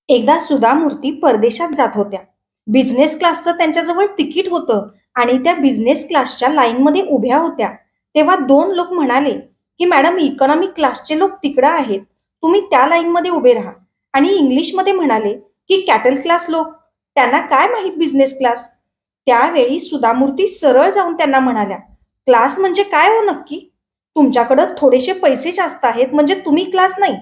एकदा सुधा मूर्ती परदेशात जात होत्या. बिझनेस क्लासचं त्यांच्याजवळ तिकीट होतं आणि त्या बिझनेस क्लासच्या लाईनमध्ये उभ्या होत्या. तेव्हा दोन लोक म्हणाले, की मॅडम इकॉनॉमी क्लासचे लोक तिकडं आहेत. तुम्ही त्या लाईनमध्ये उभे राहा. आणि इंग्लिशमध्ये म्हणाले, की कॅटल क्लास लोक, त्यांना काय माहीत बिझनेस क्लास. त्यावेळी सुधामूर्ती सरळ जाऊन त्यांना म्हणाल्या, क्लास म्हणजे काय हो नक्की? तुमच्याकडं थोडेसे पैसे जास्त आहेत म्हणजे तुम्ही क्लास नाही.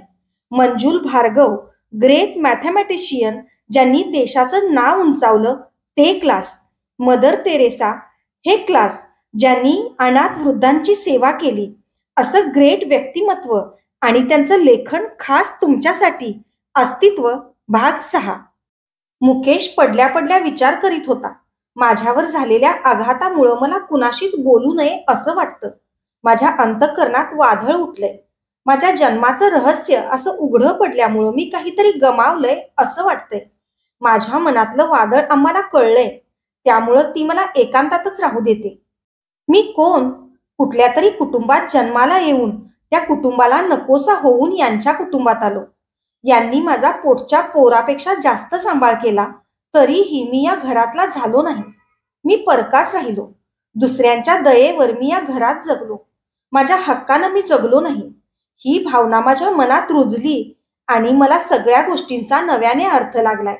मंजुल भार्गव, ग्रेट मॅथमॅटिशियन, ज्यांनी देशाचं नाव उंचावलं, ते क्लास. मदर तेरेसा, हे क्लास, ज्यांनी अनाथ वृद्धांची सेवा केली. असं ग्रेट व्यक्तिमत्व आणि त्यांचं लेखन खास तुमच्यासाठी. अस्तित्व भाग 6. मुकेश पडल्या पडल्या विचार करीत होता. माझ्यावर झालेल्या आघातामुळं मला कुणाशीच बोलू नये असं वाटतं. माझ्या अंतःकरणात वादळ उठलंय. माझ्या जन्माचं रहस्य असं उघडं पडल्यामुळं मी काहीतरी गमावलंय असं वाटतंय. माझ्या मनातलं वादळ आम्हाला कळलंय, त्यामुळं ती मला एकांतातच राहू देते. मी कोण? कुठल्या तरी कुटुंबात जन्माला येऊन त्या कुटुंबाला नकोसा होऊन यांच्या कुटुंबात आलो. यांनी माझा पोटच्या पोरापेक्षा जास्त सांभाळ केला, तरीही मी या घरातला झालो नाही. मी परकाच राहिलो. दुसऱ्यांच्या दयेवर मी या घरात जगलो. माझ्या हक्कानं मी जगलो नाही. ही भावना माझ्या मनात रुजली आणि मला सगळ्या गोष्टींचा नव्याने अर्थ लागलाय.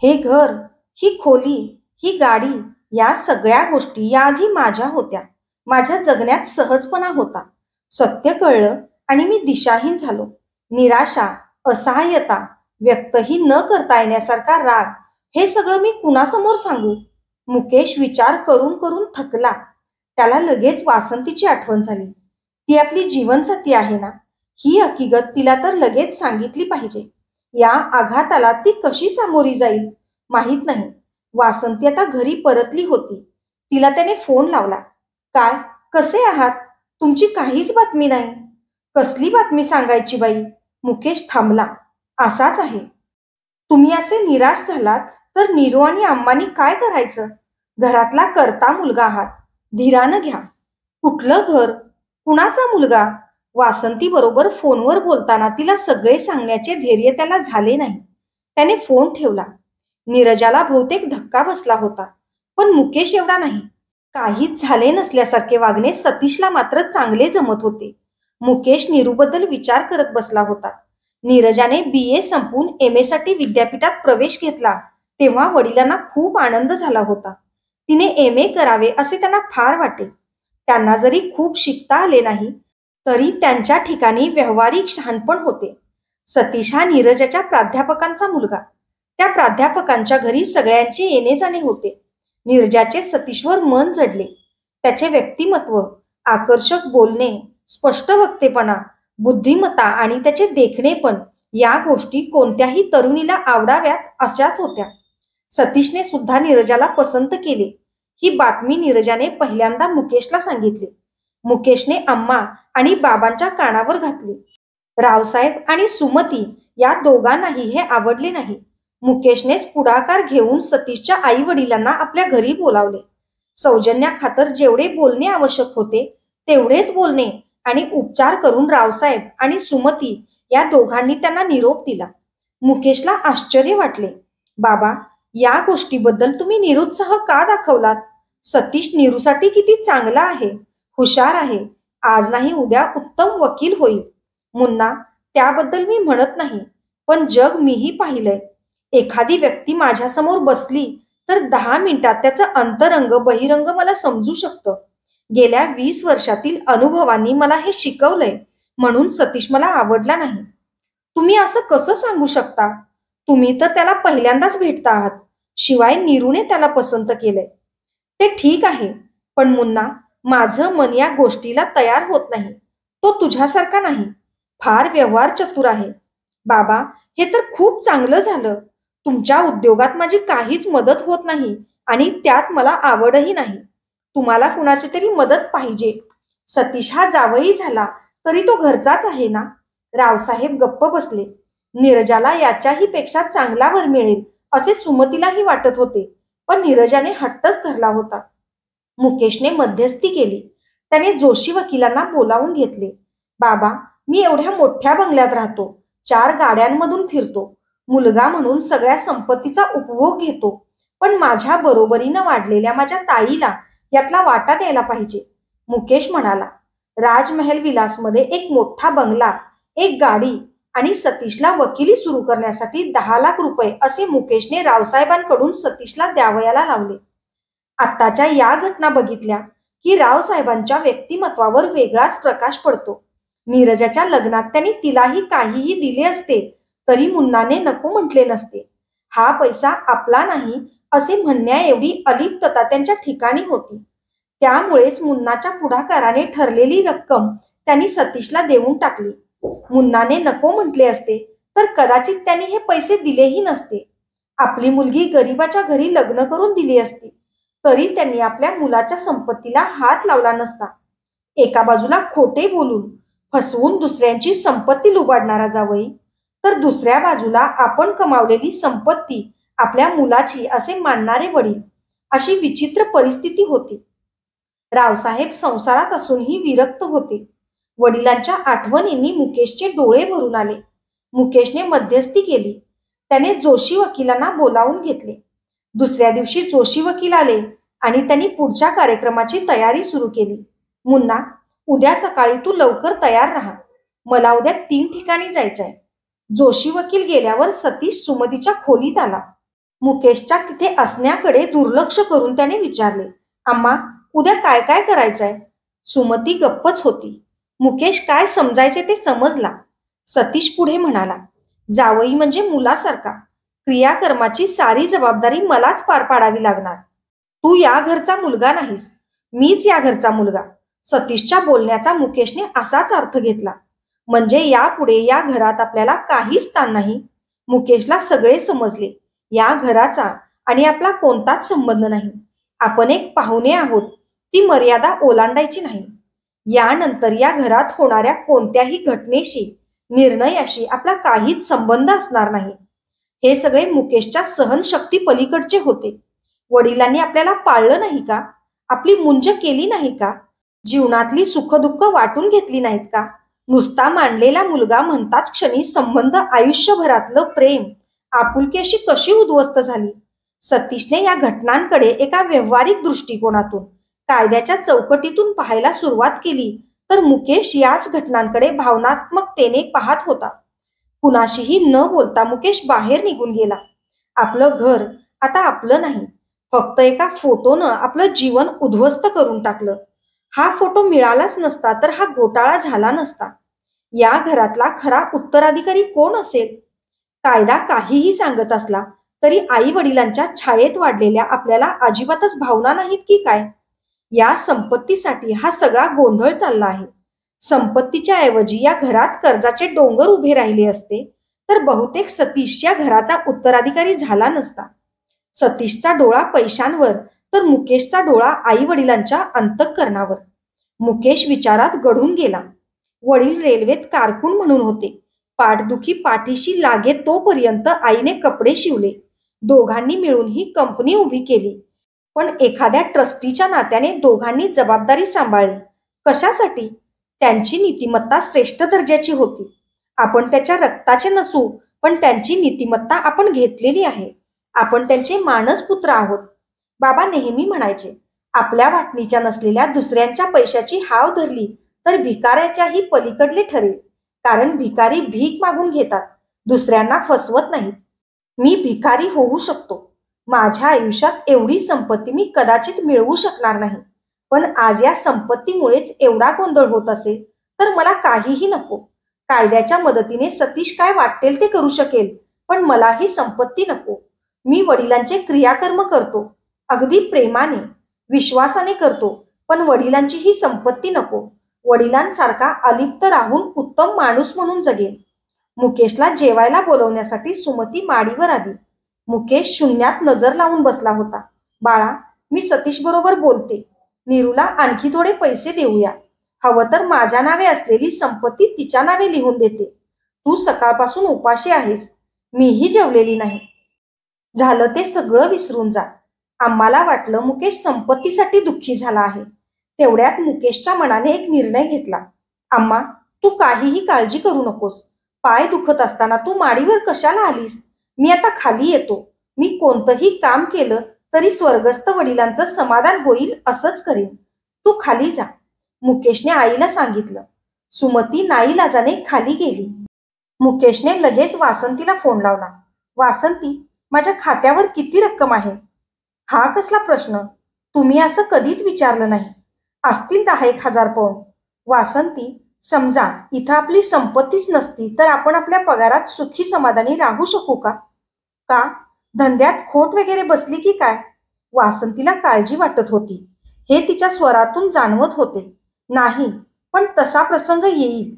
हे घर, ही खोली, ही गाडी, या सगळ्या गोष्टी याआधी माझ्या होत्या. माझ्या जगण्यात सहजपणा होता. सत्य कळलं आणि मी दिशाहीन झालो. निराशा, असहाय्यता, व्यक्तही न करता येण्यासारखा राग, हे सगळं मी कुणासमोर सांगू? मुकेश विचार करून करून थकला. त्याला लगेच वासंतीची आठवण झाली. ती आपली जीवनसाथी आहे ना, ही हकीकत तिला तर लगेच सांगितली पाहिजे. या आघाताला ती कशी सामोरी जाईल माहीत नाही. वासंती आता घरी परतली होती. तिला त्याने फोन लावला. काय, कसे आहात? तुमची काहीच बातमी नाही. कसली बातमी सांगायची बाई? मुकेश थांबला. असाच आहे. तुम्ही असे निराश झालात तर नीरू आणि अम्मानी काय करायचं? घरातला करता मुलगा आहात. धीरानं घ्या. कुठलं घर? कुणाचा मुलगा? वासंती बरोबर फोनवर बोलताना तिला सगळे सांगण्याचे धैर्य त्याला झाले नाही. त्याने फोन ठेवला. नीरजाला बहुतेक धक्का बसला होता, पण मुकेश एवढा नाही. काहीच झाले नसल्यासारखे वागणे सतीशला मात्र चांगले जमत होते. मुकेश नीरूबद्दल विचार करत बसला होता. नीरजाने BA संपवून MA साठी विद्यापीठात प्रवेश घेतला तेव्हा वडिलांना खूप आनंद झाला होता. तिने MA करावे असे त्यांना फार वाटे. त्यांना जरी खूप शिकता आले नाही, तरी त्यांच्या ठिकाणी व्यावहारिक शहाणपण होते. सतीश हा नीरजाच्या प्राध्यापकांचा मुलगा. त्या प्राध्यापकांच्या घरी सगळ्यांचे येणे जाणे होते. नीरजाचे सतीशवर मन जडले. त्याचे व्यक्तिमत्व, आकर्षक बोलणे, स्पष्ट वक्तेपणा, बुद्धिमत्ता आणि त्याचे देखणेपण, या गोष्टी कोणत्याही तरुणीला आवडाव्यात अशाच होत्या. सतीशने सुद्धा नीरजाला पसंत केले. ही बातमी नीरजाने पहिल्यांदा मुकेशला सांगितली. मुकेशने अम्मा आणि बाबांच्या कानावर घातली. रावसाहेब आणि सुमती या दोघांनाही हे आवडले नाही. मुकेशनेच पुढाकार घेऊन सतीशच्या आई वडिलांना आपल्या घरी बोलावले. सौजन्याखातर जेवढे बोलणे आवश्यक होते तेवढेच बोलणे आणि उपचार करून रावसाहेब आणि सुमती या दोघांनी त्यांना निरोप दिला. मुकेशला आश्चर्य वाटले. बाबा, या गोष्टीबद्दल तुम्ही निरुत्साह का दाखवलात? सतीश नीरूसाठी किती चांगला आहे, हुशार आहे. आज नाही उद्या उत्तम वकील होईल. मुन्ना, त्याबद्दल मी म्हणत नाही, पण जग मीही पाहिलंय. एखादी व्यक्ती माझ्यासमोर बसली तर 10 मिनिटात त्याचं अंतरंग बहिरंग मला समजू शकतं. गेल्या 20 वर्षातील अनुभवांनी मला हे शिकवलंय. म्हणून सतीश मला आवडला नाही. तुम्ही असं कसं सांगू शकता? तुम्ही तर त्याला पहिल्यांदाच भेटता आहात. शिवाय नीरूने त्याला पसंत केलंय. ते ठीक आहे, पण मुन्ना, माझं मन या गोष्टीला तयार होत नाही. तो तुझ्यासारखा नाही. फार व्यवहार चतुर आहे. बाबा, हे तर खूप चांगलं झालं. तुमच्या उद्योगात माझी काहीच मदत होत नाही आणि त्यात मला आवडही नाही. तुम्हाला कुणाची तरी मदत पाहिजे. सतीश हा जावई झाला तरी तो घरचाच आहे ना. रावसाहेब गप्प बसले. नीरजाला याच्याही पेक्षा चांगला वर मिळेल असे सुमतीलाही वाटत होते, पण नीरजाने हट्टच धरला होता. मुकेशने मध्यस्थी केली. त्याने जोशी वकिलांना बोलावून घेतले. बाबा, मी एवढ्या मोठ्या बंगल्यात राहतो, 4 गाड्यांमधून फिरतो. मुलगा म्हणून सगळ्या संपत्तीचा उपभोग घेतो, पण माझ्या बरोबरीनं वाढलेल्या माझ्या ताईला यातला वाटा द्यायला पाहिजे. मुकेश म्हणाला. राजमहल विलासमध्ये एक मोठा बंगला, एक गाडी आणि सतीशला वकिली सुरू करण्यासाठी 10 लाख रुपये असे मुकेशने रावसाहेबांकडून सतीशला द्यावयाला लावले. आत्ताच्या या घटना बघितल्या की रावसाहेबांच्या व्यक्तिमत्वावर वेगळाच प्रकाश पडतो. नीरजाच्या लग्नात त्यांनी तिलाही काहीही दिले असते तरी मुन्नाने नको म्हटले नसते. हा पैसा आपला नाही असे म्हणण्याएवढी अलिप्तता त्यांच्या ठिकाणी होती. त्यामुळेच मुन्नाच्या पुढाकाराने ठरलेली रक्कम त्यांनी सतीशला देऊन टाकली. मुन्नाने नको म्हटले असते तर कदाचित त्यांनी हे पैसे दिलेही नसते. आपली मुलगी गरिबाच्या घरी लग्न करून दिली असती तरी त्यांनी आपल्या मुलाच्या संपत्तीला हात लावला नसता. एका बाजूला खोटे बोलून फसवून दुसऱ्यांची संपत्ती लुबाडणारा जावई, तर दुसऱ्या बाजूला आपण कमावलेली संपत्ती आपल्या मुलाची असे मानणारे वडील, अशी विचित्र परिस्थिती होती. रावसाहेब संसारात असूनही विरक्त होते. वडिलांच्या आठवणींनी मुकेशचे डोळे भरून आले. मुकेशने मध्यस्थी केली. त्याने जोशी वकिलांना बोलावून घेतले. दुसऱ्या दिवशी जोशी वकील आले आणि त्यांनी पुढच्या कार्यक्रमाची तयारी सुरू केली. मुन्ना, उद्या सकाळी तू लवकर तयार राहा. मला उद्या 3 ठिकाणी जायचंय. जोशी वकील गेल्यावर सतीश सुमतीच्या खोलीत आला. मुकेशच्या तिथे असण्याकडे दुर्लक्ष करून त्याने विचारले, अम्मा, उद्या काय काय करायचंय? सुमती गप्पच होती. मुकेश काय समजायचे ते समजला. सतीश पुढे म्हणाला, जावई म्हणजे मुलासारखा. क्रियाकर्माची सारी जबाबदारी मलाच पार पाडावी लागणार. तू या घरचा मुलगा नाहीस, मीच या घरचा मुलगा. सतीशच्या बोलण्याचा मुकेशने असाच अर्थ घेतला. म्हणजे यापुढे या घरात आपल्याला काहीच स्थान नाही. मुकेशला सगळे समजले. या घराचा आणि आपला कोणताच संबंध नाही. आपण एक पाहुणे आहोत, ती मर्यादा ओलांडायची नाही. यानंतर या घरात होणाऱ्या कोणत्याही घटनेशी, निर्णयाशी आपला काहीच संबंध असणार नाही. हे सगळे मुकेशच्या सहनशक्ती पलीकडचे होते. वडिलांनी आपल्याला पाळलं नाही का? आपली मुंज केली नाही का? जीवनातली सुखदुःख वाटून घेतली नाहीत का? नुसता मांडलेला मुलगा म्हणताच क्षणी संबंध, आयुष्यभरातलं प्रेम, आपुलकी अशी कशी उद्ध्वस्त झाली? सतीशने या घटनांकडे एका व्यावहारिक दृष्टिकोनातून, कायद्याच्या चौकटीतून पाहायला सुरुवात केली तर मुकेश याच घटनांकडे भावनात्मकतेने पाहत होता. कुणाशीही न बोलता मुकेश बाहेर निघून गेला. आपलं घर आता आपलं नाही. फक्त एका फोटोनं आपलं जीवन उद्ध्वस्त करून टाकलं. हा फोटो मिळालाच नसता तर हा घोटाळा झाला नसता. या घरातला खरा उत्तराधिकारी कोण असेल? कायदा काहीही सांगत असला तरी आई वडिलांच्या छायेत वाढलेल्या आपल्याला अजिबातच भावना नाहीत की काय? या संपत्तीसाठी हा सगळा गोंधळ चालला आहे. संपत्तीच्या ऐवजी या घरात कर्जाचे डोंगर उभे राहिले असते तर बहुतेक सतीश या घराचा उत्तराधिकारी झाला नसता. सतीशचा डोळा पैशांवर तर मुकेशचा डोळा आई वडिलांच्या अंतःकरणावर. मुकेश विचारात गढून गेला. वडील रेल्वेत कारकून म्हणून होते. पाठदुखी पाठीशी लागे तोपर्यंत आईने कपडे शिवले. दोघांनी मिळून ही कंपनी उभी केली. पण एखाद्या ट्रस्टीच्या नात्याने दोघांनी जबाबदारी सांभाळली. कशासाठी? त्यांची नीतिमत्ता श्रेष्ठ दर्जाची होती. आपण त्याच्या रक्ताचे नसू, पण त्यांची नीतिमत्ता आपण घेतलेली आहे. आपण त्यांचे मानसपुत्र आहोत. बाबा नेहमी म्हणायचे, आपल्या वाटणीच्या नसलेल्या दुसऱ्यांच्या पैशाची हाव धरली तर भिकाऱ्याच्याही पलीकडले ठरेल. कारण भिकारी भीक मागून घेतात, दुसऱ्यांना फसवत नाहीत. मी भिकारी होऊ शकतो. माझ्या आयुष्यात एवढी संपत्ती मी कदाचित मिळवू शकणार नाही. पण आज या संपत्तीमुळेच एवढा गोंधळ होत असेल तर मला काहीही नको. कायद्याच्या मदतीने सतीश काय वाटेल ते करू शकेल, पण मला ही संपत्ती नको. मी वडिलांचे क्रियाकर्म करतो, अगदी प्रेमाने, विश्वासाने करतो, पण वडिलांची ही संपत्ती नको. वडिलांसारखा अलिप्त राहून उत्तम माणूस म्हणून जगेल. मुकेशला जेवायला बोलवण्यासाठी सुमती माडीवर आली. मुकेश शून्यात नजर लावून बसला होता. बाळा, मी सतीश बरोबर बोलते. नीरूला आणखी थोडे पैसे देऊया. हवं तर माझ्या नावे असलेली संपत्ती तिच्या नावे लिहून देते. तू सकाळपासून उपाशी आहेस. मीही जेवलेली नाही. झालं ते सगळं विसरून जा. आम्हाला वाटलं मुकेश संपत्तीसाठी दुःखी झाला आहे. तेवढ्यात मुकेशच्या मनाने एक निर्णय घेतला. अम्मा, तू काहीही काळजी करू नकोस. पाय दुखत असताना तू माडीवर कशाला आलीस? मी आता खाली येतो. मी कोणतंही काम केलं तरी स्वर्गस्थ वडिलांचं समाधान होईल असंच करेन. तू खाली जा, मुकेशने आईला सांगितलं. सुमती नाईलाजाने खाली गेली. मुकेशने लगेच वासंतीला फोन लावला. वासंती, माझ्या खात्यावर किती रक्कम आहे? हा कसला प्रश्न? तुम्ही असं कधीच विचारलं नाही. असतील 10,000 पाऊंड. वासंती, समजा इथं आपली संपत्तीच नसती तर आपण आपल्या पगारात सुखी समाधानी राहू शकू का? का? धंद्यात खोट वगैरे बसली की काय? वासंतीला काळजी वाटत होती. हे तिच्या स्वरातून जाणवत होते. नाही, पण तसा प्रसंग येईल.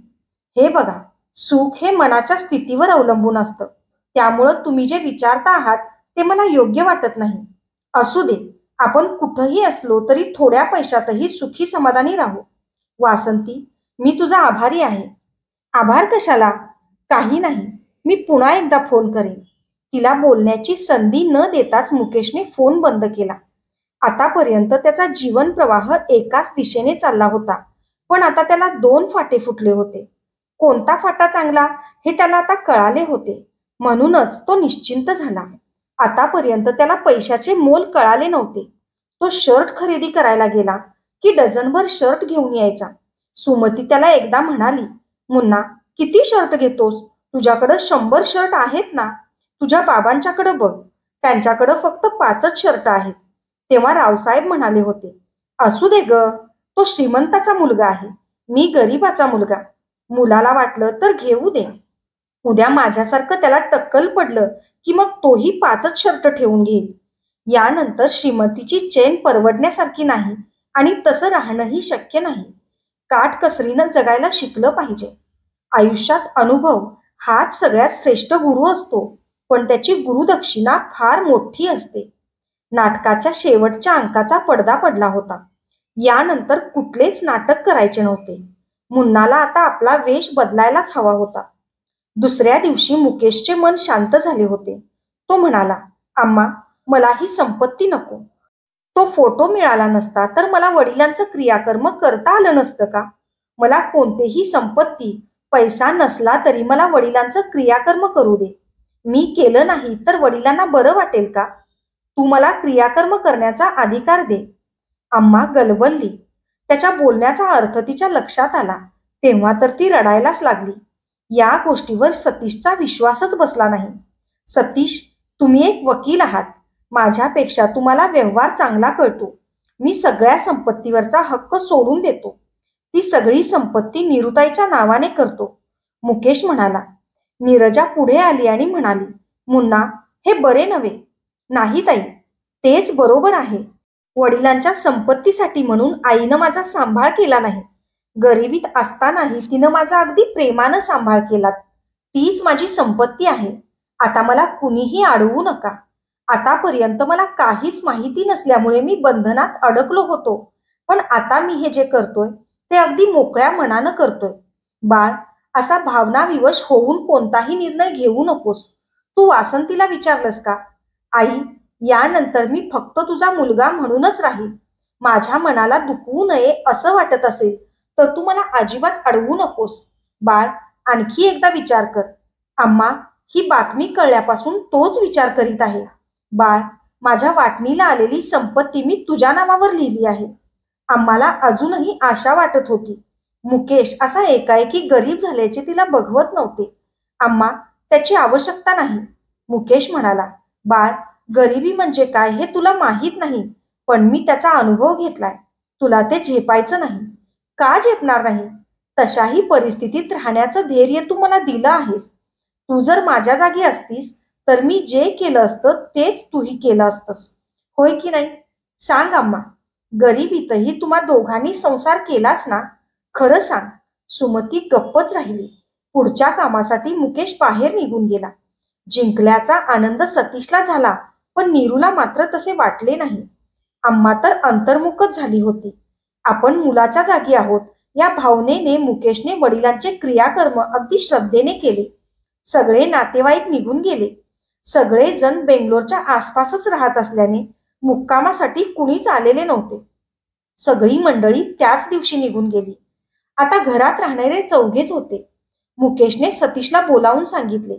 हे बघा, सुख हे मनाच्या स्थितीवर अवलंबून असतं. त्यामुळं तुम्ही जे विचारता आहात ते मला योग्य वाटत नाही. असू दे, आपण कुठंही असलो तरी थोड्या पैशातही सुखी समाधानी राहू. वासंती, मी तुझा आभारी आहे. आभार कशाला? काही नाही, मी पुन्हा एकदा फोन करेन. तिला बोलण्याची संधी न देताच मुकेशने फोन बंद केला. आतापर्यंत त्याचा जीवन प्रवाह एकाच दिशेने चालला होता, पण आता त्याला 2 फाटे फुटले होते. कोणता फाटा चांगला हे त्याला आता कळाले होते. म्हणूनच तो निश्चिंत झाला. आतापर्यंत त्याला पैशाचे मोल कळाले नव्हते. तो शर्ट खरेदी करायला गेला की डझनभर शर्ट घेऊन यायचा. सुमती त्याला एकदा म्हणाली, मुन्ना, किती शर्ट घेतोस? तुझ्याकडं 100 शर्ट आहेत ना? तुझ्या बाबांच्याकडे बघ, त्यांच्याकडं फक्त 5च शर्ट आहेत. तेव्हा रावसाहेब म्हणाले होते, असू दे ग, तो श्रीमंताचा मुलगा आहे, मी गरीबाचा मुलगा. मुलाला वाटलं तर घेऊ दे. उद्या माझ्यासारखं त्याला टक्कल पडलं की मग तोही 5च शर्ट ठेवून घेईल. यानंतर श्रीमतीची चेन परवडण्यासारखी नाही आणि तसं राहणंही शक्य नाही. काटकसरीनं जगायला शिकलं पाहिजे. आयुष्यात अनुभव हाच सगळ्यात श्रेष्ठ गुरु असतो, पण त्याची गुरुदक्षिणा फार मोठी असते. नाटकाच्या शेवटच्या अंकाचा पडदा पडला होता. यानंतर कुठलेच नाटक करायचे नव्हते. मुन्नाला आता आपला वेश बदलायलाच हवा होता. दुसऱ्या दिवशी मुकेशचे मन शांत झाले होते. तो म्हणाला, अम्मा, मला ही संपत्ती नको. तो फोटो मिळाला नसता तर मला वडिलांचं क्रियाकर्म करता आलं नसतं का? मला कोणतेही संपत्ती, पैसा नसला तरी मला वडिलांचं क्रियाकर्म करू दे. मी केलं नाही तर वडिलांना बरं वाटेल का? तू मला क्रियाकर्म करण्याचा अधिकार दे. अम्मा गलबलली. त्याच्या बोलण्याचा अर्थ तिच्या लक्षात आला. तेव्हा तर ती रडायलाच लागली. या गोष्टीवर सतीशचा विश्वासच बसला नाही. सतीश, तुम्ही एक वकील आहात. माझ्यापेक्षा तुम्हाला व्यवहार चांगला कळतो. मी सगळ्या संपत्तीवरचा हक्क सोडून देतो. ती सगळी संपत्ती निरुताईच्या नावाने करतो. मुकेश म्हणाला. नीरजा पुढे आली आणि म्हणाली, मुन्ना, हे बरे नव्हे. नाही ताई, तेच बरोबर आहे. वडिलांच्या संपत्तीसाठी म्हणून आईनं माझा सांभाळ केला नाही. गरिबीत असतानाही तिनं माझा अगदी प्रेमानं सांभाळ केला. तीच माझी संपत्ती आहे. आता मला कुणीही अडवू नका. आतापर्यंत मला काहीच माहिती नसल्यामुळे मी बंधनात अडकलो होतो, पण आता मी हे जे करतोय ते अगदी मोकळ्या मनानं करतोय. बाळ, असा भावनाविवश होऊन कोणताही निर्णय घेऊ नकोस. तू वासंतीला विचारलंस का? आई, यानंतर मी फक्त तुझा मुलगा म्हणूनच राहील. माझ्या मनाला दुखवू नये असं वाटत असेल तर तू मला अजिबात अडवू नकोस. बाळ, आणखी एकदा विचार कर. अम्मा, ही बातमी कळल्यापासून तोच विचार करीत आहे. बाळ, माझ्या वाटणीला आलेली संपत्ती मी तुझ्या नावावर लिहिली आहे. आम्हाला अजूनही आशा वाटत होती. मुकेश असा एकाएकी गरीब झाल्याचे तिला बघवत नव्हते. अम्मा, त्याची आवश्यकता नाही. मुकेश म्हणाला, बाळ, गरिबी म्हणजे काय हे तुला माहीत नाही, पण मी त्याचा अनुभव घेतलाय. तुला ते झेपायचं नाही. का झेपणार नाही? तशाही परिस्थितीत राहण्याचं धैर्य तू मला दिलं आहेस. तू जर माझ्या जागी असतीस तर मी जे केलं असतं तेच तूही केलं असतंस. होय की नाही? सांग अम्मा. गरिबीतही तुम्हा दोघांनी संसार केलाच ना? खरं सांग. सुमती गप्पच राहिली. पुढच्या कामासाठी मुकेश बाहेर निघून गेला. जिंकल्याचा आनंद सतीशला झाला, पण नीरूला मात्र तसे वाटले नाही. अम्मा तर अंतर्मुखच झाली होती. आपण मुलाच्या जागी आहोत या भावनेने मुकेशने वडिलांचे क्रियाकर्म अगदी श्रद्धेने केले. सगळे नातेवाईक निघून गेले. सगळे जण बेंगलोरच्या आसपासच राहत असल्याने मुक्कामासाठी कुणीच आलेले नव्हते. सगळी मंडळी त्याच दिवशी निघून गेली. आता घरात राहणारे 4घेच होते. मुकेशने सतीशला बोलावून सांगितले,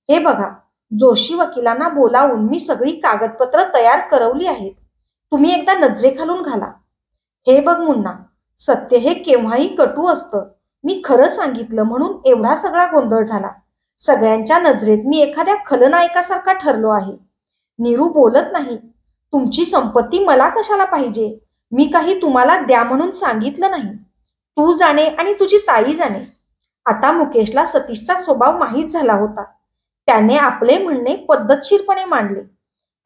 हे बघा, जोशी वकिलांना बोलावून मी सगळी कागदपत्र तयार करवली आहेत. तुम्ही एकदा नजरेखालून घाला. हे बघ मुन्ना, सत्य हे केव्हाही कटू असतं. मी खरं सांगितलं म्हणून एवढा सगळा गोंधळ झाला. सगळ्यांच्या नजरेत मी एखाद्या खलनायकासारखा ठरलो आहे. नीरू बोलत नाही. तुमची संपत्ती मला कशाला पाहिजे? मी काही तुम्हाला द्या म्हणून सांगितलं नाही. तू जाणे आणि तुझी ताई जाणे. आता मुकेशला सतीशचा स्वभाव माहीत झाला होता. त्याने आपले म्हणणे पद्धतशीरपणे मांडले.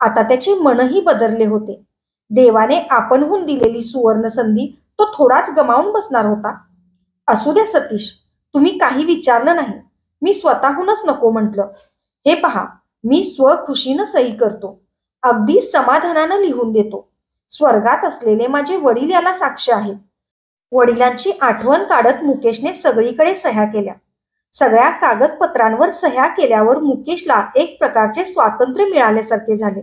आता त्याचे मनही बदलले होते. देवाने आपणहून दिलेली सुवर्ण संधी तो थोडाच गमावून बसणार होता. असू द्या सतीश, तुम्ही काही विचारलं नाही. मी स्वतःहूनच नको म्हटलं. हे पहा, मी स्वखुशीनं सही करतो. अगदी समाधानानं लिहून देतो. स्वर्गात असलेले माझे वडील याला साक्ष आहेत. वडिलांची आठवण काढत मुकेशने सगळीकडे सह्या केल्या. सगळ्या कागदपत्रांवर सह्या केल्यावर मुकेशला एक प्रकारचे स्वातंत्र्य मिळाल्यासारखे झाले.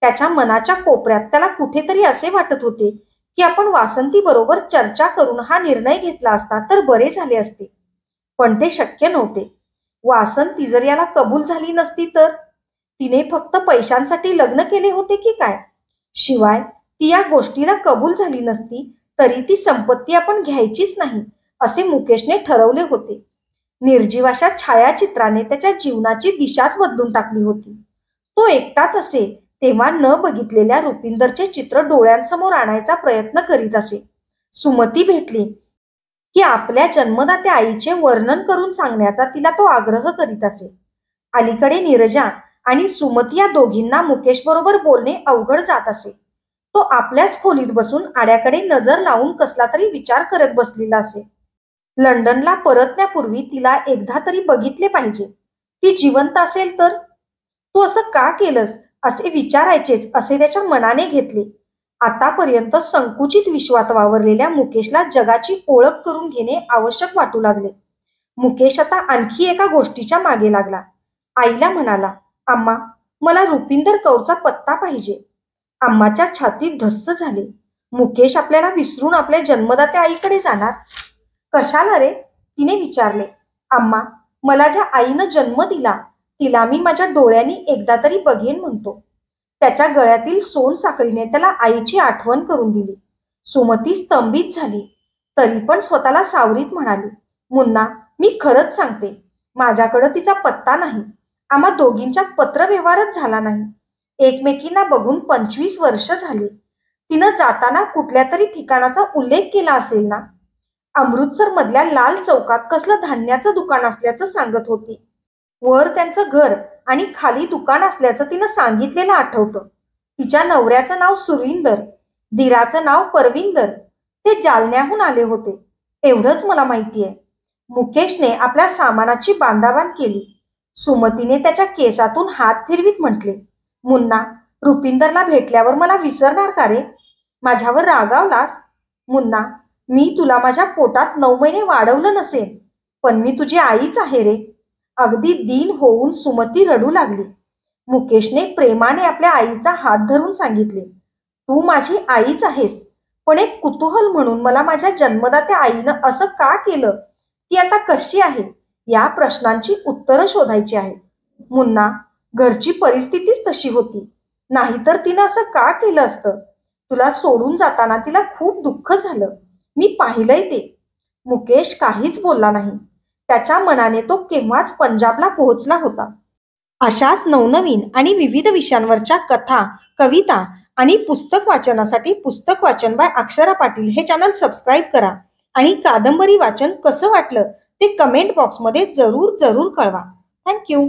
त्याच्या मनाच्या कोपऱ्यात त्याला कुठेतरी असे वाटत होते की आपण वासंती बरोबर चर्चा करून हा निर्णय घेतला असता तर बरे झाले असते. पण ते शक्य नव्हते. वासंती जर याला कबूल झाली नसती तर? तिने फक्त पैशांसाठी लग्न केले होते की काय? शिवाय ती या गोष्टीला कबूल झाली नसती तरी ती संपत्ती आपण घ्यायचीच नाही असे मुकेशने ठरवले होते. निर्जीवाच्या छायाचित्राने त्याच्या जीवनाची दिशाच बदलून टाकली होती. तो एकटाच असे तेव्हा न बघितलेल्या रुपिंदरचे चित्र डोळ्यांसमोर आणायचा प्रयत्न करीत असे. सुमती भेटली की आपल्या जन्मदात्या आईचे वर्णन करून सांगण्याचा तिला तो आग्रह करीत असे. अलीकडे नीरजा आणि सुमती या दोघींना मुकेश बरोबर बोलणे अवघड जात असे. तो आपल्याच खोलीत बसून आड्याकडे नजर लावून कसला तरी विचार करत बसलेला असे. लंडनला परतण्यापूर्वी तिला एकदा तरी बघितले पाहिजे. ती जिवंत असेल तर? तू असं का केलंस असे विचारायचेच असे त्याच्या मनाने घेतले. आतापर्यंत संकुचित विश्वात वावरलेल्या मुकेशला जगाची ओळख करून घेणे आवश्यक वाटू लागले. मुकेश आता आणखी एका गोष्टीच्या मागे लागला. आईला म्हणाला, अम्मा, मला रुपिंदर कौरचा पत्ता पाहिजे. अम्माच्या छातीत धस्स झाले. मुकेश आपल्याला विसरून आपल्या जन्मदात्या आईकडे जाणार? कशाला रे? तिने विचारले. अम्मा, मला ज्या आईनं जन्म दिला तिला मी माझ्या डोळ्यांनी एकदा तरी बघेन म्हणतो. त्याच्या गळ्यातील सोन साखळीने त्याला आईची आठवण करून दिली. सुमती स्तंभित झाली, तरी पण स्वतःला सावरीत म्हणाली, मुन्ना, मी खरंच सांगते, माझ्याकडं तिचा पत्ता नाही. आम्हा दोघींच्यात पत्रव्यवहारच झाला नाही. एकमेकींना बघून 25 वर्ष झाली. तिनं जाताना कुठल्या तरी ठिकाणाचा उल्लेख केला असेल ना? अमृतसर मधल्या लाल चौकात कसलं धान्याचं दुकान असल्याचं सांगत होती. वर त्यांचं घर आणि खाली दुकान असल्याचं तिनं सांगितलेलं आठवतं. तिच्या नवऱ्याचं नाव सुरिंदर, धीराचं नाव परविंदर. ते जालन्याहून आले होते, एवढंच मला माहिती आहे. मुकेशने आपल्या सामानाची बांधाबांध केली. सुमतीने त्याच्या केसातून हात फिरवीत म्हटले, मुन्ना, रुपिंदरला भेटल्यावर मला विसरणार का रे? माझ्यावर रागावलास? मुन्ना, मी तुला माझ्या पोटात 9 महिने वाढवलं नसेल, पण मी तुझी आईच आहे रे. अगदी दीन होऊन सुमती रडू लागली. मुकेशने प्रेमाने आपल्या आईचा हात धरून सांगितले, तू माझी आईच आहेस, पण एक कुतूहल म्हणून मला माझ्या जन्मदात्या आईनं असं का केलं, ती आता कशी आहे, या प्रश्नांची उत्तरं शोधायची आहेत. मुन्ना, घरची परिस्थितीच तशी होती, नाहीतर तिनं असं का केलं असतं? तुला सोडून जाताना तिला खूप दुःख झालं, मी पाहिलंय ते. मुकेश काहीच बोलला नाही. त्याच्या मनाने तो केव्हाच पंजाबला पोहोचला होता. अशाच नवनवीन आणि विविध विषयांवरच्या कथा, कविता आणि पुस्तक वाचनासाठी पुस्तक वाचन बाय अक्षरा पाटील हे चॅनल सबस्क्राईब करा आणि कादंबरी वाचन कसं वाटलं ते कमेंट बॉक्समध्ये जरूर कळवा. थँक्यू.